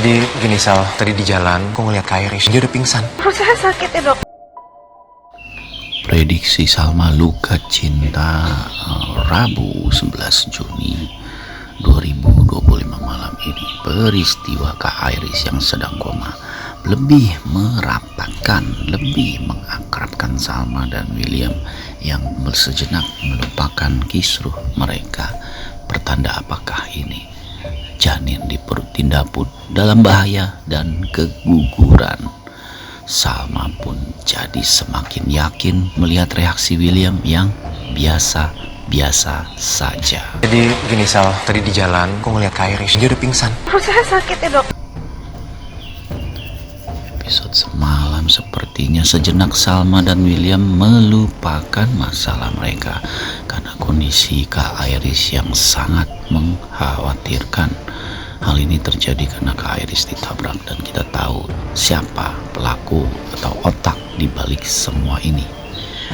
Jadi gini Sal, tadi di jalan aku ngeliat Kak Iris, dia udah pingsan. Perut saya sakit ya dok. Prediksi Salma luka cinta Rabu 11 Juni 2025 malam ini. Peristiwa Kak Iris yang sedang koma lebih merapatkan, lebih mengakrabkan Salma dan William yang sejenak melupakan kisruh mereka. Pertanda apakah ini? Janin di perut Dinda pun dalam bahaya dan keguguran. Salma pun jadi semakin yakin melihat reaksi William yang biasa-biasa saja. Jadi gini Sal, tadi di jalan aku ngeliat Kak Iris, dia udah pingsan. Perut saya sakit ya dok. Episode semalam sepertinya sejenak Salma dan William melupakan masalah mereka karena kondisi Kak Iris yang sangat mengkhawatirkan. Hal ini terjadi karena Kak Iris ditabrak dan kita tahu siapa pelaku atau otak di balik semua ini.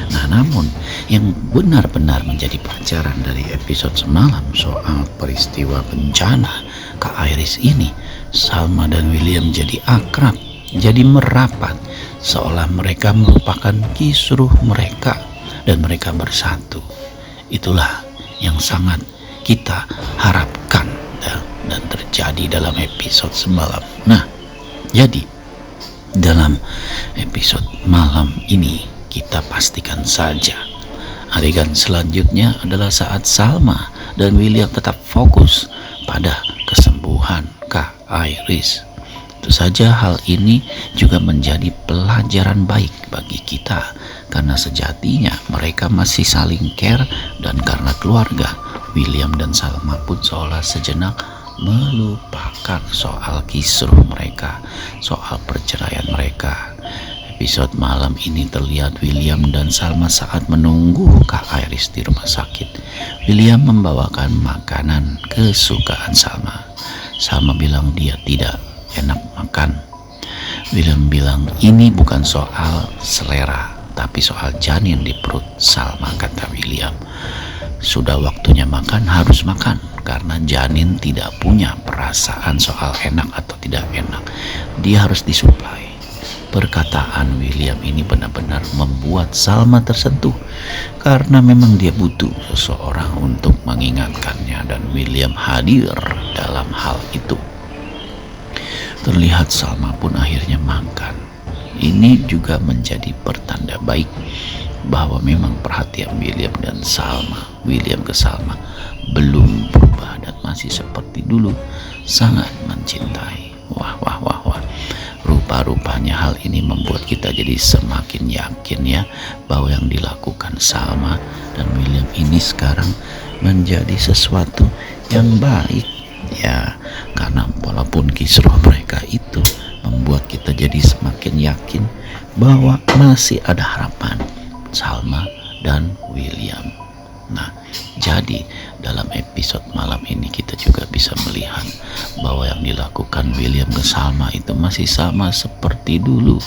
Nah, namun yang benar-benar menjadi pelajaran dari episode semalam soal peristiwa bencana Kak Iris ini, Salma dan William jadi akrab, jadi merapat, seolah mereka merupakan kisruh mereka dan mereka bersatu. Itulah yang sangat kita harapkan dan terjadi dalam episode semalam. Nah, jadi dalam episode malam ini kita pastikan saja adegan selanjutnya adalah saat Salma dan William tetap fokus pada kesembuhan Kak Iris. Tentu saja hal ini juga menjadi pelajaran baik bagi kita karena sejatinya mereka masih saling care, dan karena keluarga, William dan Salma pun seolah sejenak melupakan soal kisruh mereka, soal perceraian mereka. Episode malam ini terlihat William dan Salma saat menunggu Kak Iris di rumah sakit. William membawakan makanan kesukaan Salma. Salma bilang dia tidak enak makan. William bilang ini bukan soal selera, tapi soal janin di perut Salma, kata William. Sudah waktunya makan, harus makan karena janin tidak punya perasaan soal enak atau tidak enak. Dia harus disuplai. Perkataan William ini benar-benar membuat Salma tersentuh karena memang dia butuh seseorang untuk mengingatkannya, dan William hadir dalam hal itu. Terlihat Salma pun akhirnya makan. Ini juga menjadi pertanda baik bahwa memang perhatian William ke Salma belum berubah dan masih seperti dulu, sangat mencintai. Wah. Rupa-rupanya hal ini membuat kita jadi semakin yakin ya bahwa yang dilakukan Salma dan William ini sekarang menjadi sesuatu yang baik ya, karena walaupun kisruh mereka itu membuat kita jadi semakin yakin bahwa masih ada harapan Salma dan William. Nah, jadi dalam episode malam ini kita juga bisa melihat bahwa yang dilakukan William ke Salma itu masih sama seperti dulu.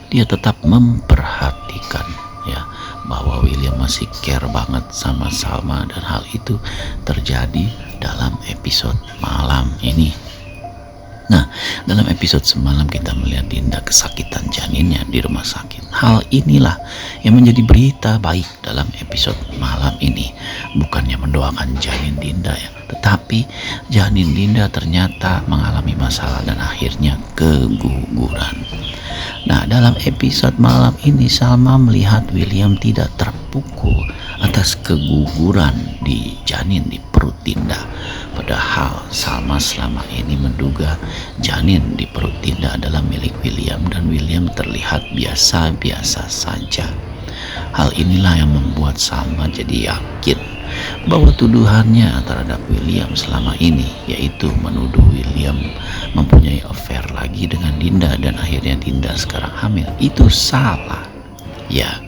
Dia tetap memperhatikan ya, bahwa William masih care banget sama Salma, dan hal itu terjadi dalam episode malam ini. Nah, dalam episode semalam kita melihat Dinda kesakitan janinnya di rumah sakit. Hal inilah yang menjadi berita baik dalam episode malam ini. Bukannya mendoakan janin Dinda ya, tetapi janin Dinda ternyata mengalami masalah dan akhirnya keguguran. Nah, dalam episode malam ini Salma melihat William tidak terpukul atas keguguran di janin di perut Dinda. Padahal Salma selama ini menduga janin di perut Dinda adalah milik William, dan William terlihat biasa-biasa saja. Hal inilah yang membuat Salma jadi yakin bahwa tuduhannya terhadap William selama ini, yaitu menuduh William mempunyai affair lagi dengan Dinda dan akhirnya Dinda sekarang hamil, itu salah. Ya,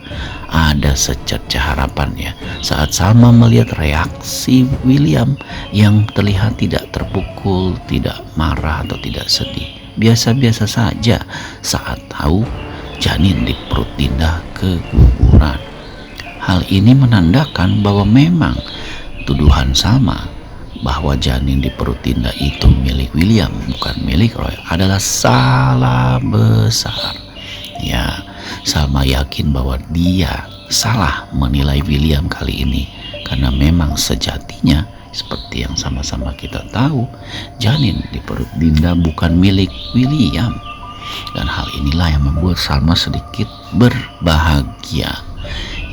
ada secercah harapan ya saat Salma melihat reaksi William yang terlihat tidak terpukul, tidak marah atau tidak sedih, biasa-biasa saja saat tahu janin di perut Dinda keguguran. Hal ini menandakan bahwa memang tuduhan Salma bahwa janin di perut Dinda itu milik William, bukan milik Roy, adalah salah besar. Ya, Salma yakin bahwa dia salah menilai William kali ini, karena memang sejatinya seperti yang sama-sama kita tahu, janin di perut Dinda bukan milik William. Dan hal inilah yang membuat Salma sedikit berbahagia.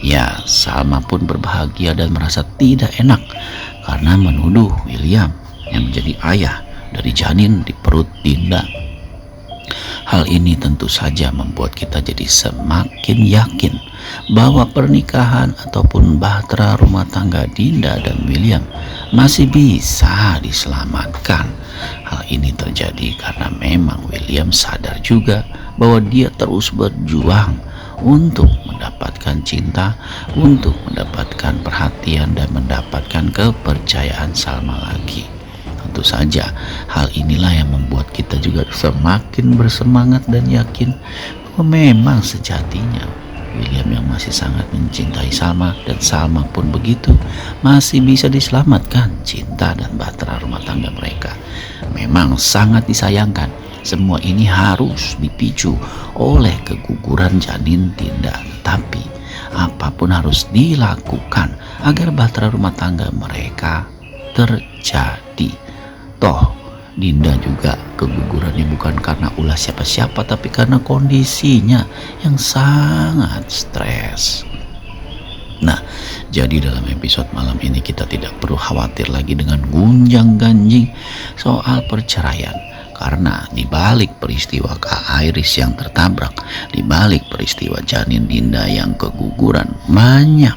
Ya, Salma pun berbahagia dan merasa tidak enak karena menuduh William yang menjadi ayah dari janin di perut Dinda. Hal ini tentu saja membuat kita jadi semakin yakin bahwa pernikahan ataupun bahtera rumah tangga Dinda dan William masih bisa diselamatkan. Hal ini terjadi karena memang William sadar juga bahwa dia terus berjuang untuk mendapatkan cinta, untuk mendapatkan perhatian dan mendapatkan kepercayaan Salma lagi. Tentu saja hal inilah yang membuat kita juga semakin bersemangat dan yakin bahwa memang sejatinya William yang masih sangat mencintai Salma, dan Salma pun begitu, masih bisa diselamatkan cinta dan bahtera rumah tangga mereka. Memang sangat disayangkan semua ini harus dipicu oleh keguguran janin Dinda, tapi apapun harus dilakukan agar bahtera rumah tangga mereka terjadi. Toh Dinda juga kegugurannya bukan karena ulah siapa-siapa, tapi karena kondisinya yang sangat stres. Nah, jadi dalam episode malam ini kita tidak perlu khawatir lagi dengan gunjang-ganjing soal perceraian. Karena di balik peristiwa Kak Iris yang tertabrak, di balik peristiwa janin Dinda yang keguguran, banyak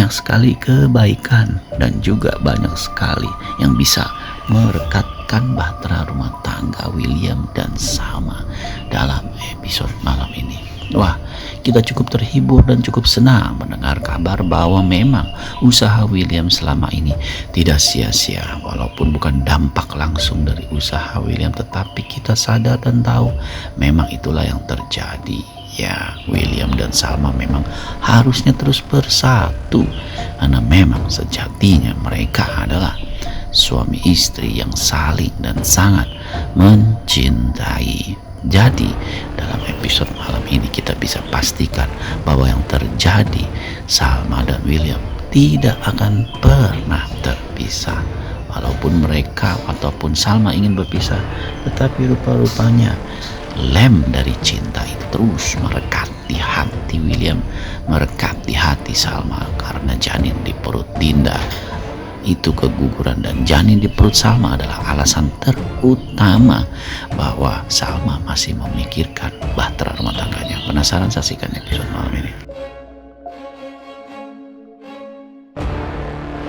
sekali kebaikan dan juga banyak sekali yang bisa merekatkan bahtera rumah tangga William dan Salma dalam episode malam ini. Wah, kita cukup terhibur dan cukup senang mendengar kabar bahwa memang usaha William selama ini tidak sia-sia. Walaupun bukan dampak langsung dari usaha William, tetapi kita sadar dan tahu memang itulah yang terjadi. Ya, William dan Salma memang harusnya terus bersatu, karena memang sejatinya mereka adalah suami istri yang saling dan sangat mencintai. Jadi dalam episode malam ini kita bisa pastikan bahwa yang terjadi, Salma dan William tidak akan pernah terpisah. Walaupun mereka ataupun Salma ingin berpisah, tetapi rupa-rupanya lem dari cinta itu terus merekat di hati William, merekat di hati Salma, karena janin di perut Dinda itu keguguran, dan janin di perut Salma adalah alasan terutama bahwa Salma masih memikirkan bahtera rumah tangganya. Penasaran? Saksikan episode malam ini.